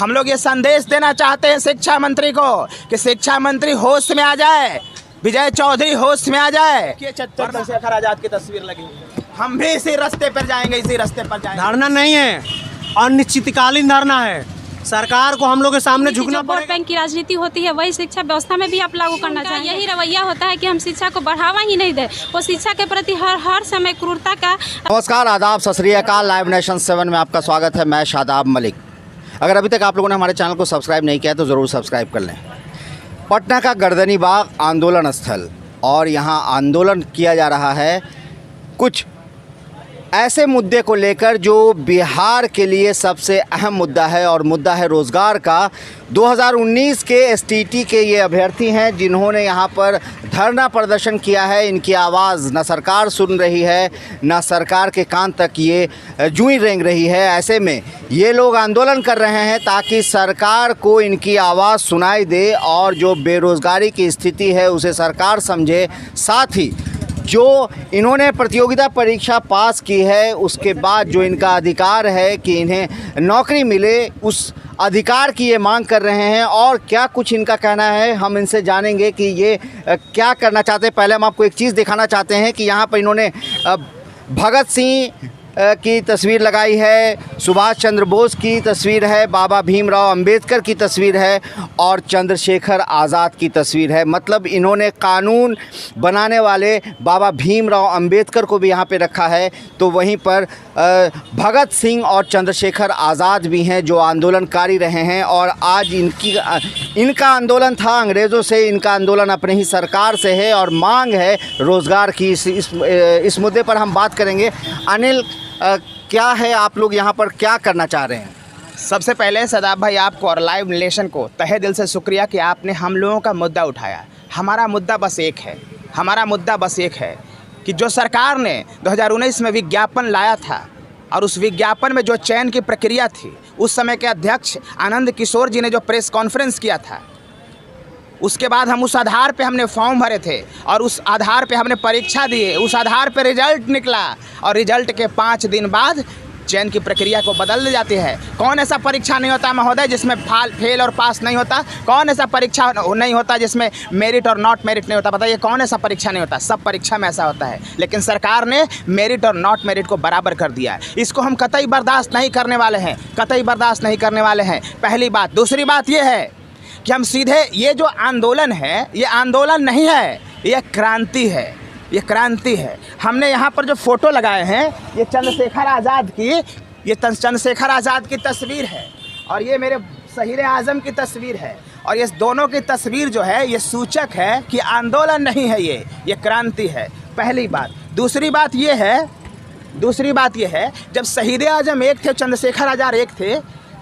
हम लोग ये संदेश देना चाहते हैं शिक्षा मंत्री को कि शिक्षा मंत्री होश में आ जाए, विजय चौधरी होश में आ जाए। चंद्रशेखर आजाद की तस्वीर लगी, हम भी इसी रास्ते पर जाएंगे, इसी रास्ते पर जाएंगे। धरना नहीं है, अनिश्चितकालीन धरना है। सरकार को हम लोग के सामने झुकना वोट बैंक की राजनीति होती है, वही शिक्षा व्यवस्था में भी आप लागू करना चाहिए। यही रवैया होता है कि हम शिक्षा को बढ़ावा ही नहीं दे, वो शिक्षा के प्रति हर समय क्रूरता का। नमस्कार, आदाब, सत श्री अकाल। लाइव नेशन 7 में आपका स्वागत है। मैं शादाब मलिक। अगर अभी तक आप लोगों ने हमारे चैनल को सब्सक्राइब नहीं किया तो ज़रूर सब्सक्राइब कर लें। पटना का गर्दनी बाग आंदोलन स्थल, और यहाँ आंदोलन किया जा रहा है कुछ ऐसे मुद्दे को लेकर जो बिहार के लिए सबसे अहम मुद्दा है, और मुद्दा है रोज़गार का। 2019 के एसटीटी के ये अभ्यर्थी हैं जिन्होंने यहाँ पर धरना प्रदर्शन किया है। इनकी आवाज़ न सरकार सुन रही है, न सरकार के कान तक ये जूं रेंग रही है। ऐसे में ये लोग आंदोलन कर रहे हैं ताकि सरकार को इनकी आवाज़ सुनाई दे और जो बेरोज़गारी की स्थिति है उसे सरकार समझे। साथ ही जो इन्होंने प्रतियोगिता परीक्षा पास की है उसके बाद जो इनका अधिकार है कि इन्हें नौकरी मिले, उस अधिकार की ये मांग कर रहे हैं। और क्या कुछ इनका कहना है हम इनसे जानेंगे कि ये क्या करना चाहते हैं। पहले हम आपको एक चीज़ दिखाना चाहते हैं कि यहाँ पर इन्होंने भगत सिंह की तस्वीर लगाई है, सुभाष चंद्र बोस की तस्वीर है, बाबा भीमराव अंबेडकर की तस्वीर है और चंद्रशेखर आज़ाद की तस्वीर है। मतलब इन्होंने कानून बनाने वाले बाबा भीमराव अंबेडकर को भी यहाँ पे रखा है। तो वहीं पर भगत सिंह और चंद्रशेखर आज़ाद भी हैं जो आंदोलनकारी रहे हैं। और आज इनका आंदोलन था अंग्रेज़ों से, इनका आंदोलन अपने ही सरकार से है और मांग है रोज़गार की। इस मुद्दे पर हम बात करेंगे। अनिल, क्या है, आप लोग यहाँ पर क्या करना चाह रहे हैं? सबसे पहले सदाब भाई आपको और लाइव नेशन को तहे दिल से शुक्रिया कि आपने हम लोगों का मुद्दा उठाया। हमारा मुद्दा बस एक है, हमारा मुद्दा बस एक है कि जो सरकार ने 2019 में विज्ञापन लाया था और उस विज्ञापन में जो चयन की प्रक्रिया थी, उस समय के अध्यक्ष आनंद किशोर जी ने जो प्रेस कॉन्फ्रेंस किया था, उसके बाद हम उस आधार पे हमने फॉर्म भरे थे और उस आधार पे हमने परीक्षा दिए, उस आधार पे रिजल्ट निकला और रिजल्ट के 5 दिन बाद चयन की प्रक्रिया को बदल दी जाती है। कौन ऐसा परीक्षा नहीं होता महोदय जिसमें फेल और पास नहीं होता? कौन ऐसा परीक्षा नहीं होता जिसमें मेरिट और नॉट मेरिट नहीं होता? बताइए, कौन ऐसा परीक्षा नहीं होता? सब परीक्षा में ऐसा होता है। लेकिन सरकार ने मेरिट और नॉट मेरिट को बराबर कर दिया है। इसको हम कतई बर्दाश्त नहीं करने वाले हैं, कतई बर्दाश्त नहीं करने वाले हैं। पहली बात। दूसरी बात ये है कि हम सीधे, ये जो आंदोलन है ये आंदोलन नहीं है, ये क्रांति है, ये क्रांति है। हमने यहाँ पर जो फ़ोटो लगाए हैं ये चंद्रशेखर आज़ाद की, ये चंद्रशेखर आज़ाद की तस्वीर है और ये मेरे शहीद आज़म की तस्वीर है। और ये दोनों की तस्वीर जो है ये सूचक है कि आंदोलन नहीं है, ये क्रांति है। पहली बात। दूसरी बात ये है जब शहीद आज़म एक थे, चंद्रशेखर आज़ाद एक थे,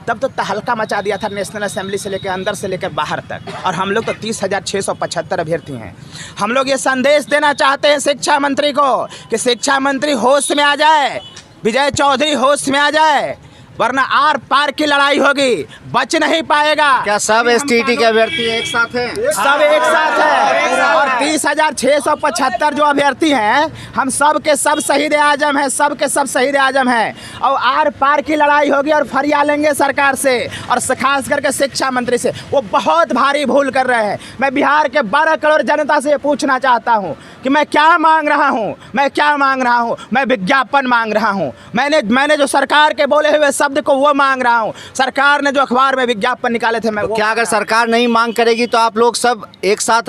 तब तो तहलका मचा दिया था नेशनल असेंबली से लेकर अंदर से लेकर बाहर तक। और हम लोग तो 30,675 अभ्यर्थी हैं। हम लोग ये संदेश देना चाहते हैं शिक्षा मंत्री को कि शिक्षा मंत्री होश में आ जाए, विजय चौधरी होश में आ जाए, वरना आर पार की लड़ाई होगी, बच नहीं पाएगा। क्या सब एसटीटी के अभ्यर्थी एक साथ हैं? सब एक साथ हैं और 30,675 जो अभ्यर्थी हैं हम सब के सब शहीद आजम हैं, सब के सब शहीद आजम हैं। और आर पार की लड़ाई होगी और फरिया लेंगे सरकार से और खास करके शिक्षा मंत्री से। वो बहुत भारी भूल कर रहे हैं। मैं बिहार के 12 करोड़ जनता से पूछना चाहता हूँ कि मैं क्या मांग रहा हूँ, मैं विज्ञापन मांग रहा हूँ। मैंने जो सरकार के बोले हुए शब्द को वो मांग रहा हूँ। सरकार ने जो अखबार में विज्ञापन निकाले थे, मैं तो क्या अगर सरकार नहीं मांग करेगी तो आप लोग सब एक साथ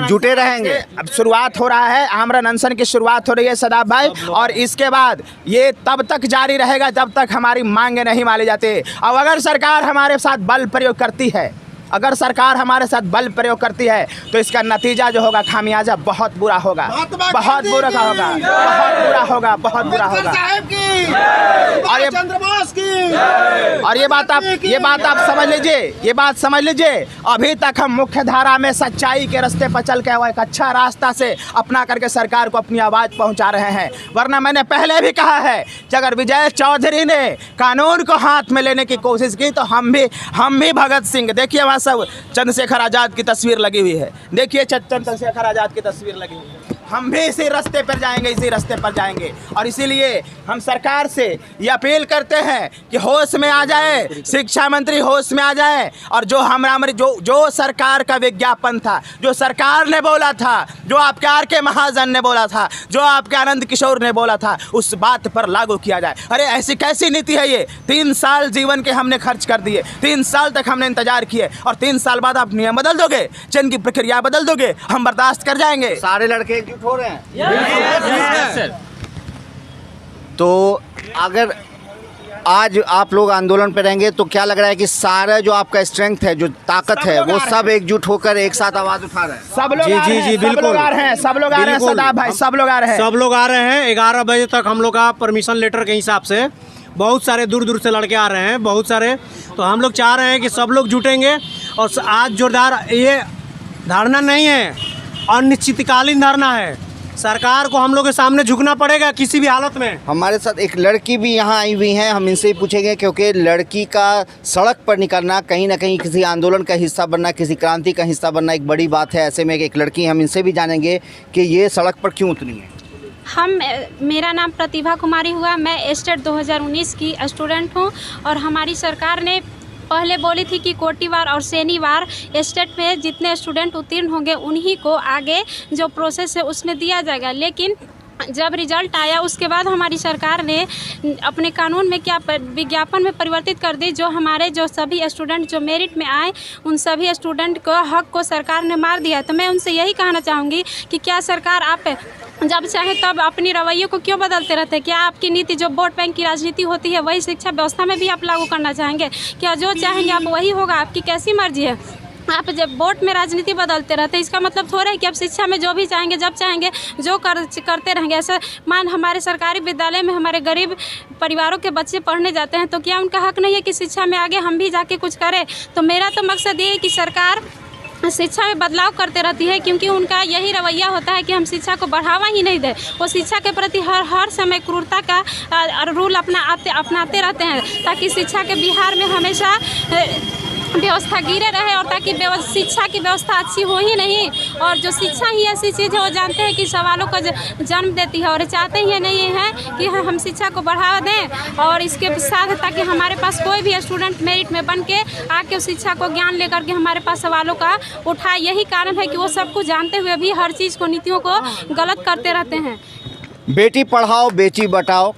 जुटे रहेंगे? अब शुरुआत हो रहा है, आमरण अनशन की शुरुआत हो रही है सदाब भाई, और इसके बाद ये तब तक जारी रहेगा जब तक हमारी मांगे नहीं मानी जाती। अब अगर सरकार हमारे साथ बल प्रयोग करती है, तो इसका नतीजा जो होगा, खामियाजा बहुत बुरा होगा, बहुत बुरा होगा। और ये बात आप समझ लीजिए, अभी तक हम मुख्य धारा में सच्चाई के रास्ते पर चल के एक अच्छा रास्ता से अपना करके सरकार को अपनी आवाज़ पहुंचा रहे हैं। वरना मैंने पहले भी कहा है कि अगर विजय चौधरी ने कानून को हाथ में लेने की कोशिश की तो हम भी भगत सिंह, देखिए वहाँ सब चंद्रशेखर आज़ाद की तस्वीर लगी हुई है, देखिए चंद्रशेखर आज़ाद की तस्वीर लगी हुई है। हम भी इसी रास्ते पर जाएंगे, इसी रास्ते पर जाएंगे। और इसीलिए हम सरकार से ये अपील करते हैं कि होश में आ जाए, शिक्षा मंत्री होश में आ जाए। और जो हमारे जो सरकार का विज्ञापन था, जो सरकार ने बोला था, जो आपके आर.के. महाजन ने बोला था, जो आपके आनंद किशोर ने बोला था, उस बात पर लागू किया जाए। अरे ऐसी कैसी नीति है ये? 3 साल जीवन के हमने खर्च कर दिए, 3 साल तक हमने इंतजार किए, और 3 साल बाद आप नियम बदल दोगे, चयन की प्रक्रिया बदल दोगे, हम बर्दाश्त कर जाएंगे। सारे लड़के एकजुट हो रहे हैं। तो अगर आज आप लोग आंदोलन पे रहेंगे तो क्या लग रहा है कि सारा जो आपका स्ट्रेंथ है, जो ताकत है, वो सब एकजुट होकर एक साथ आवाज उठा रहे हैं? सब लोग आ रहे हैं, सब लोग आ रहे हैं, सब लोग आ रहे हैं सदाब भाई, सब लोग आ रहे हैं, सब लोग आ रहे हैं। 11 बजे तक हम लोग का परमिशन लेटर के हिसाब से बहुत सारे दूर दूर से लड़के आ रहे हैं, बहुत सारे। तो हम लोग चाह रहे हैं कि सब लोग जुटेंगे। और आज जोरदार ये धरना नहीं है, अनिश्चितकालीन धरना है। सरकार को हम लोग के सामने झुकना पड़ेगा किसी भी हालत में। हमारे साथ एक लड़की भी यहाँ आई हुई हैं, हम इनसे ही पूछेंगे, क्योंकि लड़की का सड़क पर निकलना, कहीं ना कहीं किसी आंदोलन का हिस्सा बनना, किसी क्रांति का हिस्सा बनना एक बड़ी बात है। ऐसे में एक लड़की, हम इनसे भी जानेंगे कि ये सड़क पर क्यों उतरी है। मेरा नाम प्रतिभा कुमारी हुआ, मैं स्टेट 2019 की स्टूडेंट हूँ। और हमारी सरकार ने पहले बोली थी कि कोटिवार और शनिवार स्टेट में जितने स्टूडेंट उत्तीर्ण होंगे उन्हीं को आगे जो प्रोसेस है उसमें दिया जाएगा। लेकिन जब रिजल्ट आया उसके बाद हमारी सरकार ने अपने कानून में क्या विज्ञापन में परिवर्तित कर दी, जो सभी स्टूडेंट जो मेरिट में आए उन सभी स्टूडेंट को हक को सरकार ने मार दिया। तो मैं उनसे यही कहना चाहूँगी कि क्या सरकार आप जब चाहे तब अपनी रवैये को क्यों बदलते रहते हैं? क्या आपकी नीति जो वोट बैंक की राजनीति होती है वही शिक्षा व्यवस्था में भी आप लागू करना चाहेंगे? क्या जो चाहेंगे आप वही होगा? आपकी कैसी मर्जी है? आप जब वोट में राजनीति बदलते रहते हैं, इसका मतलब थोड़ा है कि आप शिक्षा में जो भी चाहेंगे, जब चाहेंगे जो करते रहेंगे। ऐसा हमारे सरकारी विद्यालय में हमारे गरीब परिवारों के बच्चे पढ़ने जाते हैं, तो क्या उनका हक नहीं है कि शिक्षा में आगे हम भी जाके कुछ करें? तो मेरा तो मकसद ये है कि सरकार शिक्षा में बदलाव करते रहती है, क्योंकि उनका यही रवैया होता है कि हम शिक्षा को बढ़ावा ही नहीं दें। वो शिक्षा के प्रति हर समय क्रूरता का रूल अपनाते रहते हैं, ताकि शिक्षा के बिहार में हमेशा व्यवस्था गिरे रहे, और ताकि शिक्षा की व्यवस्था अच्छी हो ही नहीं। और जो शिक्षा ही ऐसी चीज़ है, वो जानते हैं कि सवालों का जन्म देती है, और चाहते ही नहीं हैं कि हम शिक्षा को बढ़ावा दें। और इसके साथ ताकि हमारे पास कोई भी स्टूडेंट मेरिट में बन के आके उस शिक्षा को ज्ञान लेकर के हमारे पास सवालों का उठाए। यही कारण है कि वो सब कुछ जानते हुए भी हर चीज़ को, नीतियों को गलत करते रहते हैं। बेटी पढ़ाओ बेटी बचाओ,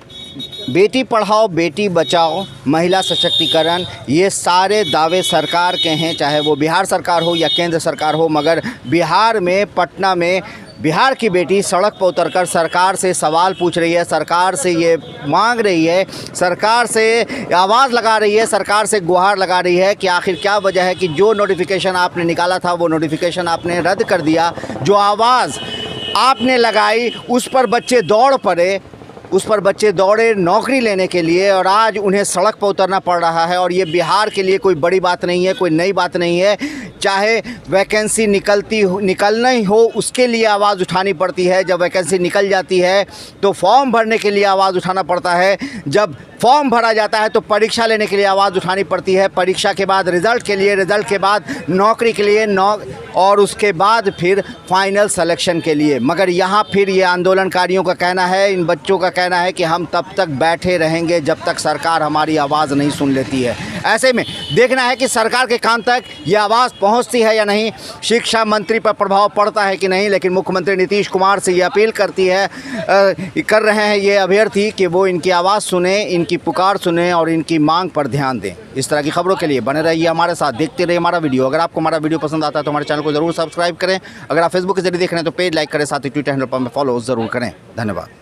बेटी पढ़ाओ बेटी बचाओ, महिला सशक्तिकरण, ये सारे दावे सरकार के हैं, चाहे वो बिहार सरकार हो या केंद्र सरकार हो। मगर बिहार में, पटना में बिहार की बेटी सड़क पर उतरकर सरकार से सवाल पूछ रही है, सरकार से ये मांग रही है, सरकार से आवाज़ लगा रही है, सरकार से गुहार लगा रही है कि आखिर क्या वजह है कि जो नोटिफिकेशन आपने निकाला था वो नोटिफिकेशन आपने रद्द कर दिया। जो आवाज़ आपने लगाई उस पर बच्चे दौड़ पड़े, उस पर बच्चे दौड़े नौकरी लेने के लिए, और आज उन्हें सड़क पर उतरना पड़ रहा है। और ये बिहार के लिए कोई बड़ी बात नहीं है, कोई नई बात नहीं है। चाहे वैकेंसी निकलना ही हो, उसके लिए आवाज़ उठानी पड़ती है। जब वैकेंसी निकल जाती है तो फॉर्म भरने के लिए आवाज़ उठाना पड़ता है। जब फॉर्म भरा जाता है तो परीक्षा लेने के लिए आवाज़ उठानी पड़ती है। परीक्षा के बाद रिज़ल्ट के लिए, रिज़ल्ट के बाद नौकरी के लिए, और उसके बाद फिर फाइनल सिलेक्शन के लिए। मगर यहाँ फिर ये आंदोलनकारियों का कहना है, इन बच्चों का कहना है कि हम तब तक बैठे रहेंगे जब तक सरकार हमारी आवाज़ नहीं सुन लेती है। ऐसे में देखना है कि सरकार के कान तक ये आवाज़ पहुँचती है या नहीं, शिक्षा मंत्री पर प्रभाव पड़ता है कि नहीं। लेकिन मुख्यमंत्री नीतीश कुमार से ये अपील कर रहे हैं ये अभ्यर्थी कि वो इनकी आवाज़ सुने, इनकी पुकार सुने और इनकी मांग पर ध्यान दें। इस तरह की खबरों के लिए बने रहिए हमारे साथ, देखते रहिए हमारा वीडियो। अगर आपको हमारा वीडियो पसंद आता है तो हमारे चैनल को जरूर सब्सक्राइब करें। अगर आप फेसबुक के जरिए देख रहे हैं तो पेज लाइक करें, साथ ही ट्विटर हैंडल पर फॉलो ज़रूर करें। धन्यवाद।